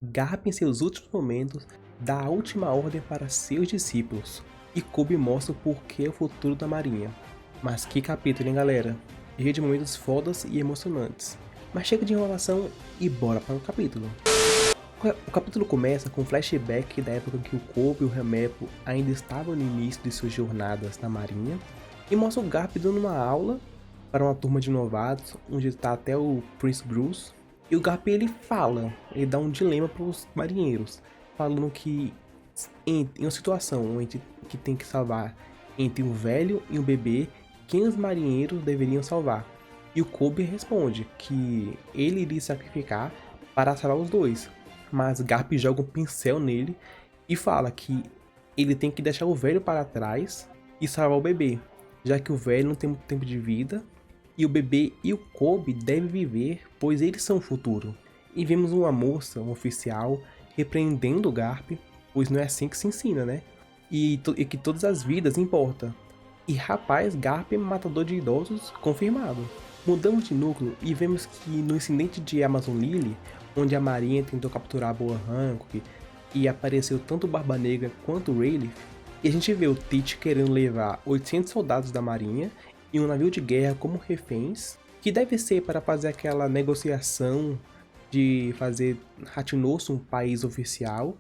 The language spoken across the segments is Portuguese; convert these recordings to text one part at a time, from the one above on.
Garp, em seus últimos momentos, dá a última ordem para seus discípulos, e Kobe mostra o porquê é o futuro da marinha. Mas que capítulo, hein, galera? Cheio de momentos fodas e emocionantes. Mas chega de enrolação e bora para o capítulo. O capítulo começa com um flashback da época que o Kobe e o Helmeppo ainda estavam no início de suas jornadas na marinha, e mostra o Garp dando uma aula para uma turma de novatos, onde está até o Prince Bruce. E o Garp ele dá um dilema para os marinheiros, falando que em uma situação onde que tem que salvar entre um velho e um bebê, quem os marinheiros deveriam salvar. E o Kobe responde que ele iria sacrificar para salvar os dois, mas Garp joga um pincel nele e fala que ele tem que deixar o velho para trás e salvar o bebê, já que o velho não tem muito tempo de vida e o bebê e o Kobe devem viver, pois eles são o futuro. E vemos uma moça, um oficial, repreendendo o Garp, pois não é assim que se ensina, né? E que todas as vidas importam. E rapaz, Garp é matador de idosos confirmado. Mudamos de núcleo e vemos que no incidente de Amazon Lily, onde a marinha tentou capturar a Boa Hancock e apareceu tanto o Barba Negra quanto o Rayleigh, e a gente vê o Teach querendo levar 800 soldados da marinha e um navio de guerra como reféns, que deve ser para fazer aquela negociação de fazer Hatinosu um país oficial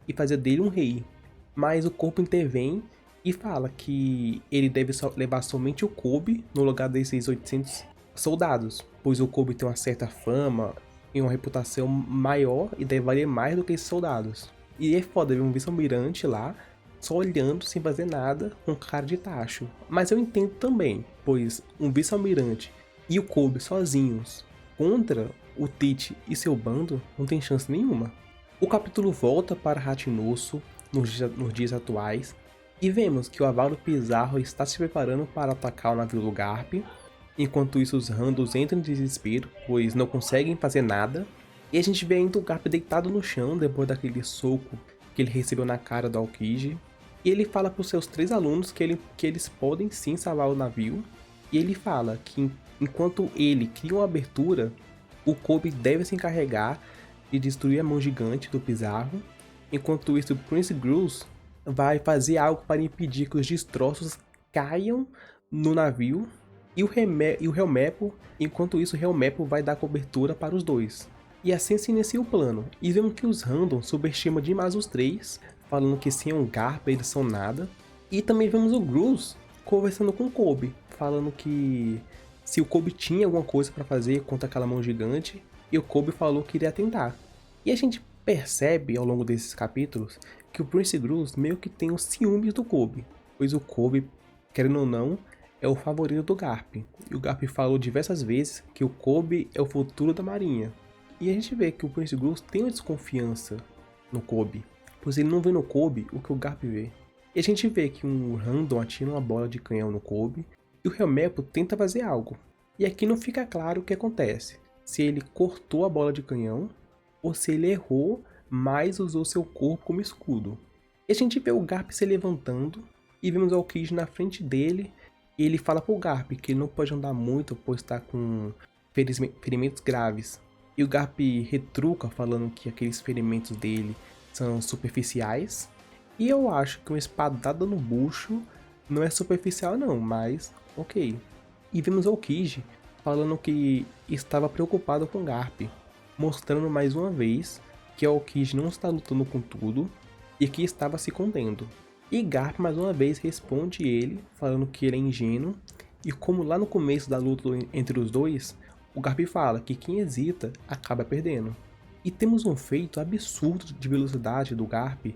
e fazer dele um rei. Mas o corpo intervém e fala que ele deve levar somente o Kobe no lugar desses 800 soldados, pois o Kobe tem uma certa fama e uma reputação maior e deve valer mais do que esses soldados. E é foda ver um vice-almirante lá só olhando sem fazer nada com cara de tacho. Mas eu entendo também, pois um vice-almirante e o Kobe sozinhos contra o Tite e seu bando não tem chance nenhuma. O capítulo volta para Hatinosu nos dias atuais e vemos que o Avaro Pizarro está se preparando para atacar o navio do Garp. Enquanto isso, os Randos entram em desespero, pois não conseguem fazer nada. E a gente vê ainda o Garp deitado no chão depois daquele soco que ele recebeu na cara do Aokiji. E ele fala para os seus 3 alunos que eles podem sim salvar o navio. E ele fala que enquanto ele cria uma abertura, o Kobe deve se encarregar de destruir a mão gigante do Pizarro. Enquanto isso, o Prince Bruce vai fazer algo para impedir que os destroços caiam no navio. E o Helmeppo, enquanto isso, o Helmeppo vai dar cobertura para os dois. E assim se inicia o plano. E vemos que os Random subestimam demais os 3, falando que sem um Garp eles são nada. E também vemos o Bruce conversando com o Kobe, falando que se o Kobe tinha alguma coisa para fazer contra aquela mão gigante, e o Kobe falou que iria tentar. E a gente percebe ao longo desses capítulos que o Prince Bruce meio que tem os ciúmes do Kobe, pois o Kobe, querendo ou não, é o favorito do Garp. E o Garp falou diversas vezes que o Kobe é o futuro da marinha. E a gente vê que o Prince Bruce tem uma desconfiança no Kobe, pois ele não vê no Kobe o que o Garp vê. E a gente vê que um Random atira uma bola de canhão no Kobe e o Helmeppo tenta fazer algo. E aqui não fica claro o que acontece, se ele cortou a bola de canhão ou se ele errou, mas usou seu corpo como escudo. E a gente vê o Garp se levantando e vemos o Aokiji na frente dele. E ele fala pro Garp que ele não pode andar muito, pois está com ferimentos graves. E o Garp retruca falando que aqueles ferimentos dele são superficiais. E eu acho que uma espadada no bucho não é superficial não, mas ok. E vemos o Aokiji falando que estava preocupado com o Garp, mostrando mais uma vez que o Aokiji não está lutando com tudo e que estava se contendo. E Garp mais uma vez responde ele, falando que ele é ingênuo, e como lá no começo da luta entre os dois, o Garp fala que quem hesita acaba perdendo. E temos um feito absurdo de velocidade do Garp,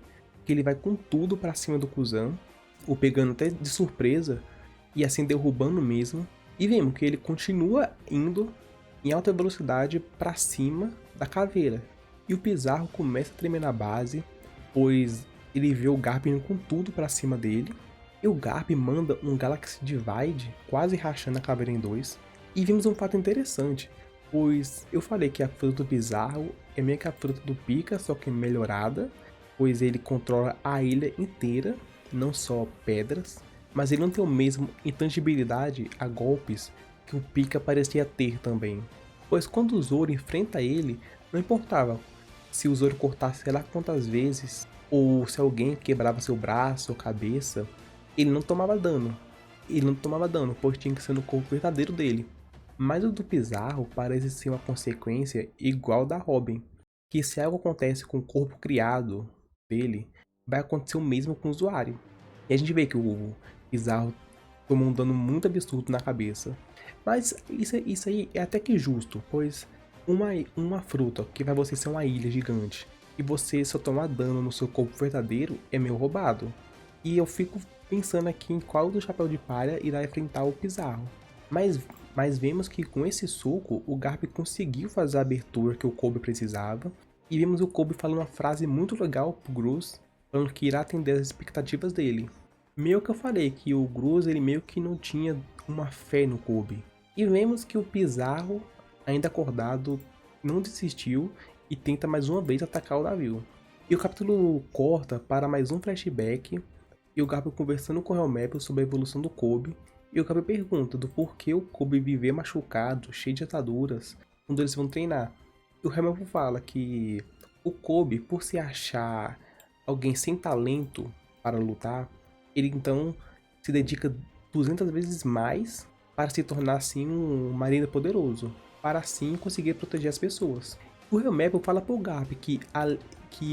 que ele vai com tudo para cima do Kuzan, o pegando até de surpresa, e assim derrubando mesmo, e vemos que ele continua indo em alta velocidade para cima da caveira. E o Pizarro começa a tremer na base, pois ele vê o Garp indo com tudo pra cima dele. E o Garp manda um Galaxy Divide, quase rachando a caveira em 2. E vimos um fato interessante, pois eu falei que a fruta do Pizarro é meio que a fruta do Pika, só que melhorada, pois ele controla a ilha inteira, não só pedras, mas ele não tem o mesmo intangibilidade a golpes que o Pika parecia ter também. Pois quando o Zoro enfrenta ele, não importava se o Zoro cortasse sei lá quantas vezes, ou se alguém quebrava seu braço ou cabeça, ele não tomava dano. Ele não tomava dano, pois tinha que ser no corpo verdadeiro dele. Mas o do Pizarro parece ser uma consequência igual da Robin, que se algo acontece com o corpo criado dele, vai acontecer o mesmo com o usuário. E a gente vê que o Pizarro tomou um dano muito absurdo na cabeça. Mas isso aí é até que justo, pois uma fruta que vai você ser uma ilha gigante e você só tomar dano no seu corpo verdadeiro é meio roubado. E eu fico pensando aqui em qual do Chapéu de Palha irá enfrentar o Pizarro. Mas vemos que com esse soco o Garp conseguiu fazer a abertura que o Kobe precisava. E vemos o Kobe falando uma frase muito legal pro Gruz, falando que irá atender as expectativas dele. Meio que eu falei que o Gruz ele meio que não tinha uma fé no Kobe. E vemos que o Pizarro, ainda acordado, não desistiu e tenta mais uma vez atacar o navio. E o capítulo corta para mais um flashback e o Garp conversando com o Helmeppo sobre a evolução do Kobe. E o Garp pergunta do porquê o Kobe viver machucado, cheio de ataduras, quando eles vão treinar. E o Helmeppo fala que o Kobe, por se achar alguém sem talento para lutar, ele então se dedica 200 vezes mais para se tornar assim um marino poderoso, para assim conseguir proteger as pessoas. O Helmeppo fala pro Garp que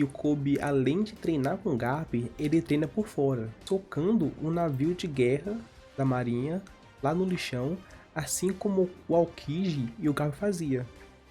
o Kobe, além de treinar com o Garp, ele treina por fora, socando um navio de guerra da marinha lá no lixão, assim como o Aokiji e o Garp fazia.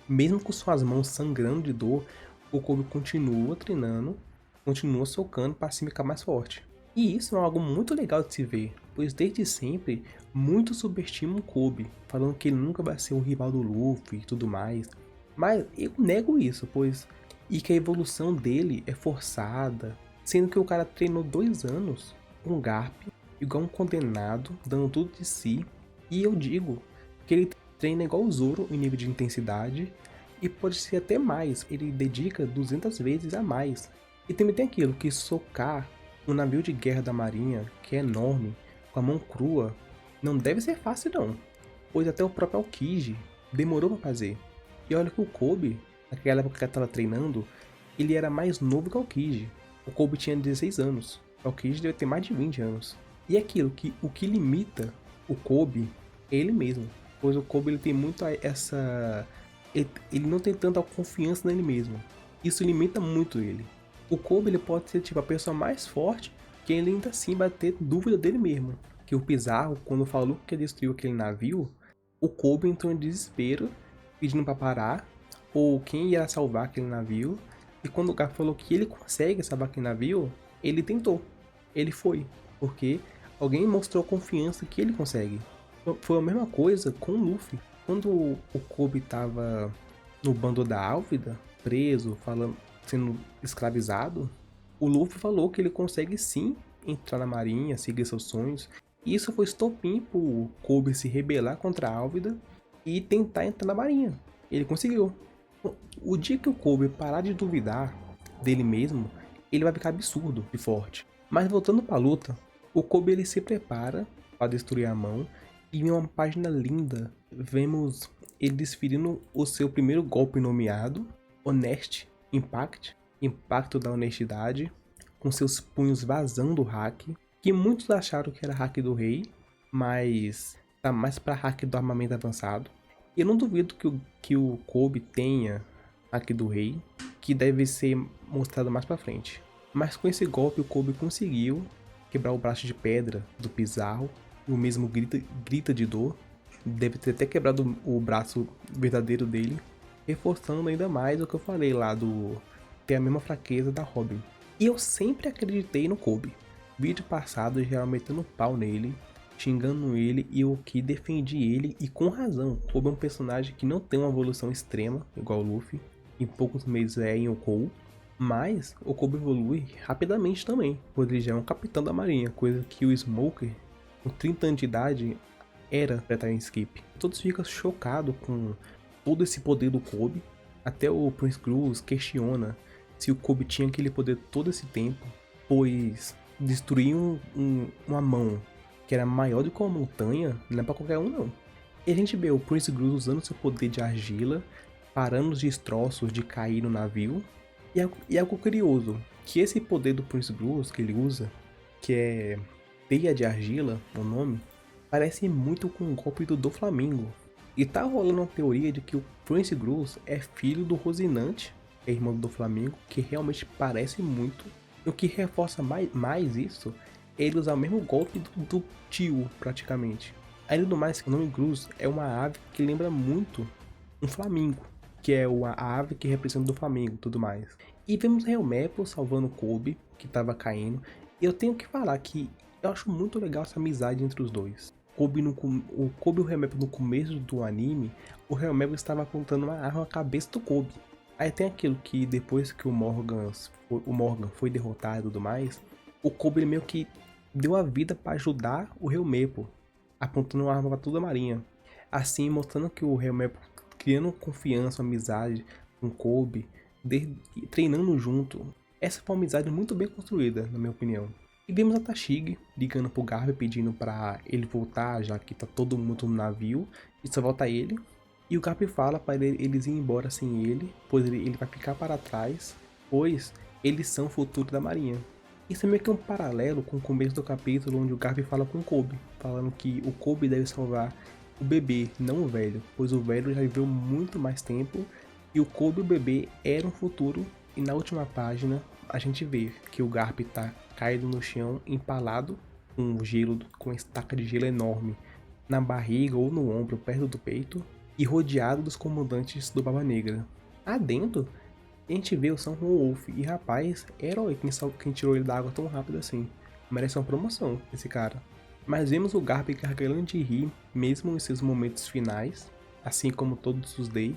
Mesmo com suas mãos sangrando de dor, o Kobe continua treinando, continua socando para se ficar mais forte. E isso é algo muito legal de se ver, pois desde sempre muitos subestimam o Kobe, falando que ele nunca vai ser o rival do Luffy e tudo mais. Mas eu nego isso, pois e que a evolução dele é forçada, sendo que o cara treinou 2 anos com Garp, igual um condenado, dando tudo de si. E eu digo que ele treina igual o Zoro em nível de intensidade e pode ser até mais, ele dedica 200 vezes a mais. E também tem aquilo que socar um navio de guerra da marinha, que é enorme, com a mão crua, não deve ser fácil não, pois até o próprio Aokiji demorou para fazer. E olha que o Kobe, naquela época que ele estava treinando, ele era mais novo que o Aokiji. O Kobe tinha 16 anos, o Aokiji deve ter mais de 20 anos. E é aquilo que o que limita o Kobe é ele mesmo, pois o Kobe ele tem muito essa... Ele não tem tanta confiança nele mesmo. Isso limita muito ele. O Kobe ele pode ser tipo a pessoa mais forte, que ele ainda assim vai ter dúvida dele mesmo. Que o Pizarro, quando falou que destruiu aquele navio, o Kobe entrou em desespero, pedindo para parar, ou quem irá salvar aquele navio. E quando o Garp falou que ele consegue salvar aquele navio, ele tentou. Ele foi, porque alguém mostrou confiança que ele consegue. Foi a mesma coisa com o Luffy. Quando o Kobe estava no bando da Álvida, preso, sendo escravizado, o Luffy falou que ele consegue sim entrar na marinha, seguir seus sonhos. E isso foi estopim pro Kobe se rebelar contra a Álvida e tentar entrar na marinha. Ele conseguiu. O dia que o Kobe parar de duvidar dele mesmo, ele vai ficar absurdo e forte. Mas voltando para a luta, o Kobe ele se prepara para destruir a mão. E em uma página linda, vemos ele desferindo o seu primeiro golpe nomeado, Honest Impact, Impacto da Honestidade, com seus punhos vazando o hack, que muitos acharam que era hack do rei, mas tá mais para hack do armamento avançado. Eu não duvido que o Kobe tenha hack do rei, que deve ser mostrado mais para frente. Mas com esse golpe o Kobe conseguiu quebrar o braço de pedra do Pizarro. O mesmo grita de dor, deve ter até quebrado o braço verdadeiro dele, reforçando ainda mais o que eu falei lá do ter a mesma fraqueza da Robin. E eu sempre acreditei no Kobe. Vídeo passado geral metendo pau nele, xingando ele e eu que defendi ele e com razão. Kobe é um personagem que não tem uma evolução extrema, igual o Luffy, em poucos meses é em Yonkou, mas o Kobe evolui rapidamente também, pois ele já é um capitão da marinha, coisa que o Smoker com 30 anos de idade era pra estar em Skip. Todos ficam chocados com todo esse poder do Kobe. Até o Prince Cruz questiona se o Kobe tinha aquele poder todo esse tempo, pois destruir uma mão que era maior do que uma montanha não é pra qualquer um não. E a gente vê o Prince Cruz usando seu poder de argila, parando os destroços de cair no navio, E algo curioso, que esse poder do Prince Bruce que ele usa, que é Teia de Argila, o nome, parece muito com o golpe do Doflamingo. E tá rolando uma teoria de que o Prince Bruce é filho do Rocinante, que é irmão do Doflamingo, que realmente parece muito. E o que reforça mais isso, é ele usar o mesmo golpe do tio, praticamente. Além do mais, o nome Gruz é uma ave que lembra muito um flamingo, que é a ave que representa o Flamengo e tudo mais. E vemos Helmepo salvando Kobe, que estava caindo. E eu tenho que falar que eu acho muito legal essa amizade entre os dois. O Kobe e o Helmepo no começo do anime, o Helmepo estava apontando uma arma à cabeça do Kobe. Aí tem aquilo que depois que o Morgan foi derrotado e tudo mais, o Kobe meio que deu a vida para ajudar o Helmepo, apontando uma arma para toda a marinha. Assim, mostrando que o Helmepo criando confiança, amizade com Kobe, treinando junto. Essa foi uma amizade muito bem construída, na minha opinião. E vemos a Tashigi ligando pro Garp pedindo pra ele voltar, já que tá todo mundo no navio, e só volta ele. E o Garp fala para eles ir embora sem ele, pois ele vai ficar para trás, pois eles são o futuro da marinha. Isso é meio que um paralelo com o começo do capítulo, onde o Garp fala com o Kobe, falando que o Kobe deve salvar o bebê, não o velho, pois o velho já viveu muito mais tempo e o Kobe e o bebê eram o futuro. E na última página a gente vê que o Garp tá caído no chão, empalado com gelo, com estaca de gelo enorme na barriga ou no ombro, perto do peito, e rodeado dos comandantes do Barba Negra. Adentro, a gente vê o São Wolf e rapaz, é herói quem tirou ele da água tão rápido assim. Merece uma promoção, esse cara. Mas vemos o Garp gargalhando de rir, mesmo em seus momentos finais, assim como todos os Day.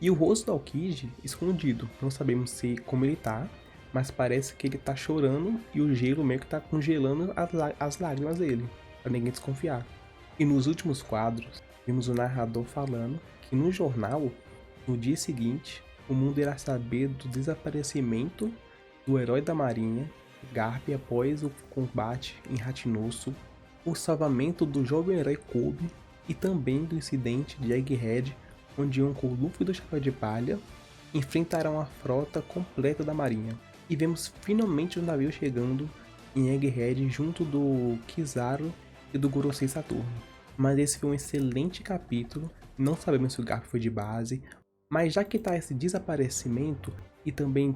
E o rosto do Aokiji escondido, não sabemos como ele tá, mas parece que ele tá chorando e o gelo meio que tá congelando as lágrimas dele, pra ninguém desconfiar. E nos últimos quadros, vimos o narrador falando que no jornal, no dia seguinte, o mundo irá saber do desaparecimento do herói da marinha, Garp, após o combate em Hatinosu, o salvamento do jovem herói Kobe e também do incidente de Egghead, onde Yonko, Luffy do Chapéu de Palha enfrentarão a frota completa da marinha. E vemos finalmente o navio chegando em Egghead junto do Kizaru e do Gorosei Saturno. Mas esse foi um excelente capítulo, não sabemos se o Garp foi de base, mas já que tá esse desaparecimento e também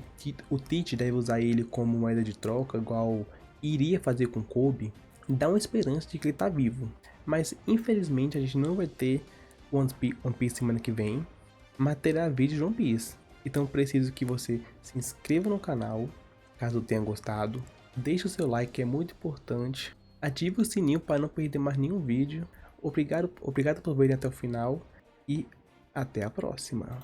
o Teach deve usar ele como moeda de troca, igual iria fazer com Kobe, dá uma esperança de que ele tá vivo. Mas infelizmente a gente não vai ter One Piece semana que vem, mas terá vídeo de One Piece. Então preciso que você se inscreva no canal, caso tenha gostado, deixe o seu like que é muito importante, ative o sininho para não perder mais nenhum vídeo. Obrigado por verem até o final e até a próxima.